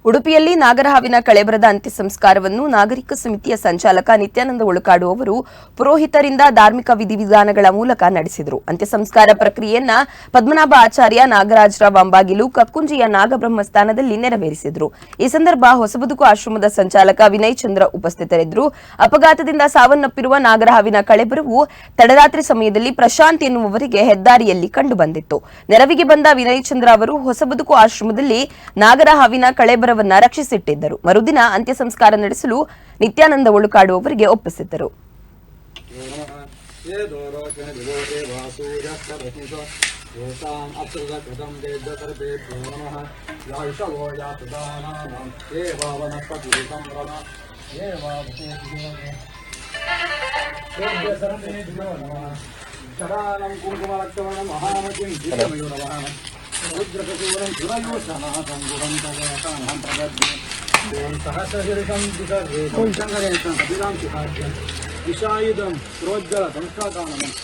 ಉಡುಪಿಯಲ್ಲಿ ನಾಗರಹಾವಿನ ಕಳೇಬರದ ಅಂತ್ಯ ಸಂಸ್ಕಾರವನ್ನು ನಾಗರಿಕ ಸಮಿತಿಯ ಸಂಚಾಲಕ ನಿತ್ಯಾನಂದ ಒಳುಕಾಡು ಅವರು ಪುರೋಹಿತರಿಂದ ಧಾರ್ಮಿಕ ವಿಧಿವಿಧಾನಗಳ ಮೂಲಕ ನಡೆಸಿದರು. ಅಂತ್ಯ ಸಂಸ್ಕಾರ ಪ್ರಕ್ರಿಯೆಯನ್ನ ಪದ್ಮನಾಭ ಆಚಾರ್ಯ, ನಾಗರಾಜರಾವ್ ಅಂಬಾಗಿಲು, ಕಕ್ಕುಂಜಿಯ ನಾಗಬ್ರಹ್ಮ ಸ್ಥಾನದಲ್ಲಿ ನೆರವೇರಿಸಿದರು. ಈ ಸಂದರ್ಭ ಹೊಸಬದುಕು ಆಶ್ರಮದ ಸಂಚಾಲಕ ವಿನಯ್ ಚಂದ್ರ ಉಪಸ್ಥಿತರಿದ್ದರು. ಅಪಘಾತದಿಂದ ಸಾವನ್ನಪ್ಪಿರುವ ನಾಗರಹಾವಿನ ಕಳೇಬರವು ತಡರಾತ್ರಿ ಸಮಯದಲ್ಲಿ ಪ್ರಶಾಂತ್ ಎನ್ನುವವರಿಗೆ ಹೆದ್ದಾರಿಯಲ್ಲಿ ಕಂಡುಬಂದಿತ್ತು. ನೆರವಿಗೆ ಬಂದ ವಿನಯ್ ಚಂದ್ರ ಅವರು ಹೊಸಬದುಕು ಆಶ್ರಮದಲ್ಲಿ ನಾಗರಹಾವಿನ ಕಳೇಬರವನ್ನು ರಕ್ಷಿಸಿಟ್ಟಿದ್ದರು. ಮರುದಿನ ಅಂತ್ಯ ಸಂಸ್ಕಾರ ನಡೆಸಲು ನಿತ್ಯಾನಂದ ಒಳುಕಾಡು ಅವರಿಗೆ ಒಪ್ಪಿಸಿದ್ದರು. विषायुधं प्रोज्जल संस्कादानम्